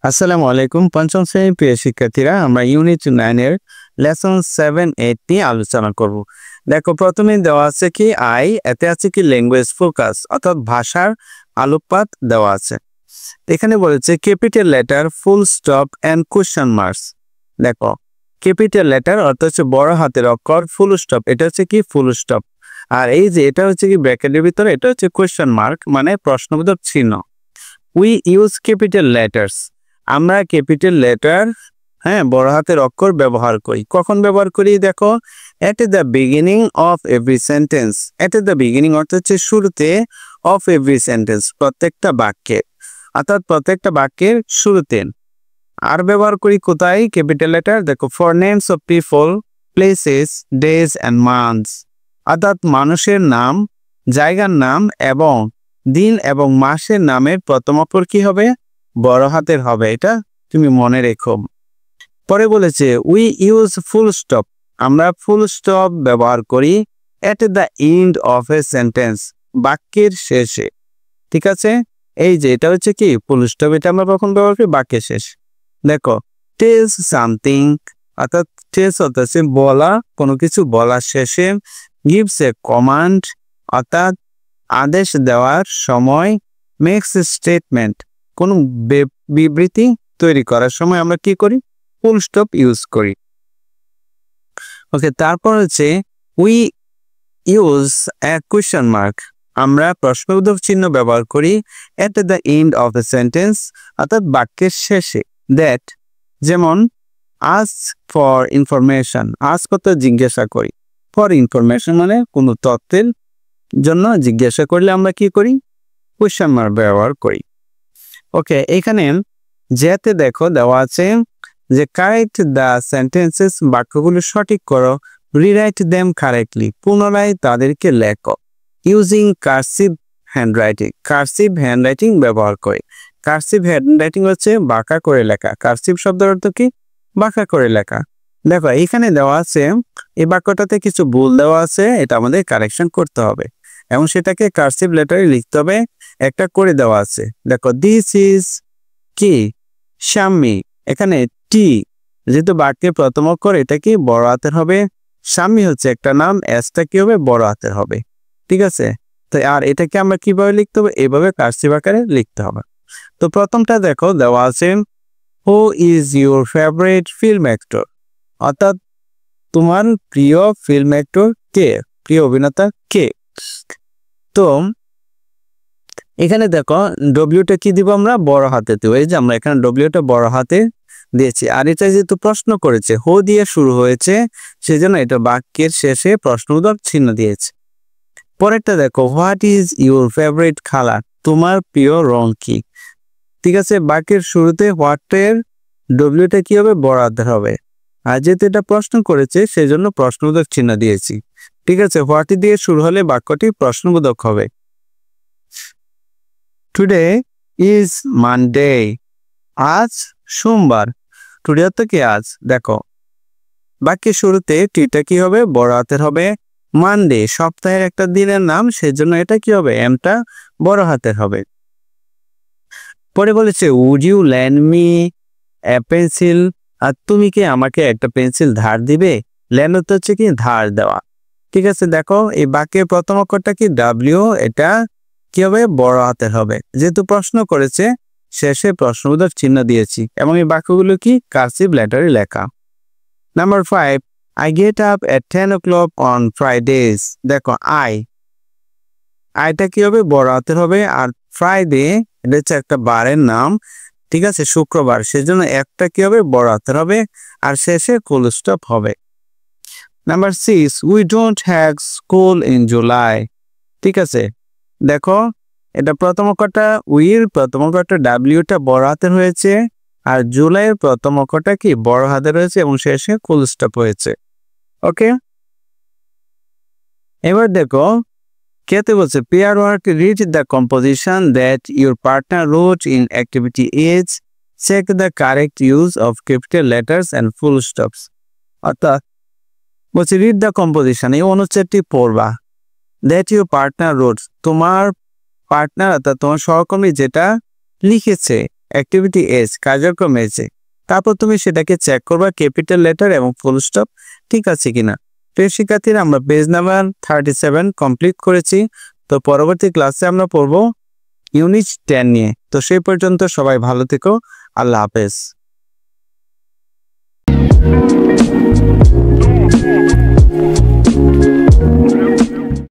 আসসালামু আলাইকুম। পঞ্চম শ্রেণীর প্রিয় শিক্ষার্থীরা, আমরা ইউনিট 9 এর লেসন 7, 8 নিয়ে আলোচনা করব। দেখো, প্রথমেই দেওয়া আছে কি আই, এতে আছে কি ল্যাঙ্গুয়েজ ফোকাস অর্থাৎ ভাষার আলোকপাত দেওয়া আছে। এখানে বলেছে capital letter, full stop and question marks. দেখো, ক্যাপিটাল লেটার অর্থাৎ হচ্ছে বড় হাতের অক্ষর, ফুল স্টপ এটা হচ্ছে কি ফুল স্টপ, আর এই যে এটা হচ্ছে কি ব্র্যাকেটের ভিতরে এটা হচ্ছে কোয়েশ্চেন মার্ক মানে প্রশ্নবোধক চিহ্ন। উই ইউজ ক্যাপিটাল লেটার্স, আমরা ক্যাপিটাল লেটার বড় হাতের অক্ষর ব্যবহার করি। কখন ব্যবহার করি? দেখো, at the beginning of every sentence. At the beginning অর্থাৎ হচ্ছে শুরুতে, অফ এভরি সেন্টেন্স প্রত্যেকটা বাক্যের, অর্থাৎ প্রত্যেকটা বাক্যের শুরুতে। আর ব্যবহার করি কোথায় ক্যাপিটাল লেটার? দেখো, for names of people, places, days and months, অর্থাৎ মানুষের নাম, জায়গার নাম এবং দিন এবং মাসের নামের প্রথম অক্ষর কি হবে? বড় হাতের হবে, এটা তুমি মনে রেখো। পরে বলেছে উই ইউজ ফুল স্টপ, আমরা ফুল স্টপ ব্যবহার করি at the end of a sentence, বাক্যের শেষে। ঠিক আছে, এই যে এটা হচ্ছে কি ফুল স্টপ, এটা আমরা কখন ব্যবহার করি? বাক্যের শেষ। দেখো, টেলস সামথিং, অর্থাৎ টেলস অর্থাৎ বলা, কোনো কিছু বলার শেষে। গিভস এ কমান্ড, অর্থাৎ আদেশ দেওয়ার সময়। মেক্স এ স্টেটমেন্ট, কোন বিবৃতি তৈরি করার সময় আমরা কি করি? ফুল স্টপ ইউজ করি। ওকে, তারপর হচ্ছে we use a question mark, আমরা প্রশ্নবোধক চিহ্ন ব্যবহার করি at the end of the sentence, অর্থাৎ বাক্যের শেষে। দ্যাট, যেমন আস্ক ফর ইনফরমেশন, আস্ক অর্থাৎ জিজ্ঞাসা করি, ফর ইনফরমেশন মানে কোনো তথ্যের জন্য জিজ্ঞাসা করলে আমরা কি করি? কোয়েশ্চেন মার্ক ব্যবহার করি। ওকে, এখানে যেতে দেখো দেওয়া আছে যে কারেক্ট দ্য সেন্টেন্সেস, বাক্যগুলো সঠিক করো। রিরাইট দেম কারেক্টলি, পুনরায় তাদেরকে লেখো। Using cursive handwriting, cursive handwriting ব্যবহার করে। কার্সিভ হ্যান্ডরাইটিং হচ্ছে বাঁকা করে লেখা। কার্সিভ শব্দের অর্থ কি? বাঁকা করে লেখা। দেখো, এখানে দেওয়া আছে এই বাক্যটাতে কিছু ভুল দেওয়া আছে, এটা আমাদের কারেকশন করতে হবে এবং সেটাকে কার্সিভ লেটারে লিখতে হবে। একটা করে দেওয়া আছে, দেখো, দিস ইজ কি শাম্মি, এখানে টি যেহেতু বাক্যের প্রথম অক্ষর, এটা কি বড় হাতের হবে। শাম্মি হচ্ছে একটা নাম, এসটা কি হবে? বড় হাতের হবে। ঠিক আছে, তো আর এটাকে আমরা কিভাবে লিখতে হবে? এইভাবে কার্সিভ আকারে লিখতে হবে। তো প্রথমটা দেখো দেওয়া আছে who is your favourite film actor, অর্থাৎ তোমার প্রিয় ফিল্ম অ্যাক্টর কে, প্রিয় অভিনেতা কে। তো এখানে দেখো ডব্লিউটা কি দিব? আমরা বড় হাতে দেব। এই যে আমরা এখানে ডব্লিউটা বড় হাতে দিয়েছি, আর এটা যেহেতু প্রশ্ন করেছে, হো দিয়ে শুরু হয়েছে, সেজন্য এটা বাক্যের শেষে প্রশ্নবোধক চিহ্ন দিয়েছে। পরেরটা দেখো, what is your favourite colour, তোমার প্রিয় রং কি। ঠিক আছে, বাক্যের শুরুতে হোয়াটের ডব্লিউটা কি হবে? বড় হাতের হবে, আর যেহেতু এটা প্রশ্ন করেছে সেজন্য প্রশ্নবোধক চিহ্ন দিয়েছি। ঠিক আছে, হোয়াটি দিয়ে শুরু হলে বাক্যটি প্রশ্নবোধক হবে। টুডে ইজ মানডে, আজ সোমবার। টুডে অর্থ কি? আজ। দেখো, বাক্যের শুরুতে টিটা কি হবে? বড় হাতের হবে। মানডে সপ্তাহের একটা দিনের নাম, সেজন্য এটা কি হবে? এমটা বড় হাতের হবে। পরে বলেছে would you land me a pencil, আর তুমি কি আমাকে একটা পেন্সিল ধার দিবে। ল্যান্ড হচ্ছে কি ধার দেওয়া। ঠিক আছে, দেখো এই বাক্যের প্রথম অক্ষরটা কি? ডাব্লিউ, এটা কি হবে? বড় হাতের হবে। যেহেতু প্রশ্ন করেছে শেষে প্রশ্নবোধক চিহ্ন দিয়েছি এবং এই বাক্যগুলো কি কার্সিভ লেটারে লেখা। Number 5, I get up at 10 o'clock on Fridays. দেখো আইটা কি হবে? বড় হাতের হবে। আর ফ্রাইডে এটা হচ্ছে একটা বারের নাম, ঠিক আছে, শুক্রবার, সেজন্য একটা কি হবে? বড় হাতের হবে, আর শেষে ফুল স্টপ হবে। Number 6, we don't have school in July. ঠিক আছে, দেখো এটা প্রথম অক্ষরটা, উইর প্রথম অক্ষরটা ডাব্লিউটা বড় হাতের হয়েছে, আর জুলাইয়ের প্রথম অক্ষরটা কি বড় হাতের হয়েছে এবং শেষে ফুল স্টপ হয়েছে। ওকে, এবার দেখো কেতে বলছে pair work, read the composition that your partner wrote in activity as, check the correct use of capital letters and full stops. অর্থাৎ বলছে রিড দ্য কম্পোজিশন, এই অনুচ্ছেদটি পড়বা। দ্যাট ইউর পার্টনার রোট, তোমার পার্টনার অর্থাৎ তোমার সহকর্মী যেটা লিখেছে অ্যাক্টিভিটি এস কার্যক্রম এসে, তারপর তুমি সেটাকে চেক করবা ক্যাপিটাল লেটার এবং ফুল স্টপ ঠিক আছে কিনা। প্রিয় শিক্ষার্থীরা, আমরা পেজ নাম্বার 37 কমপ্লিট করেছি। তো পরবর্তী ক্লাসে আমরা পড়বো ইউনিট 10 নিয়ে। তো সেই পর্যন্ত সবাই ভালো থেকো। আল্লাহ হাফেজ।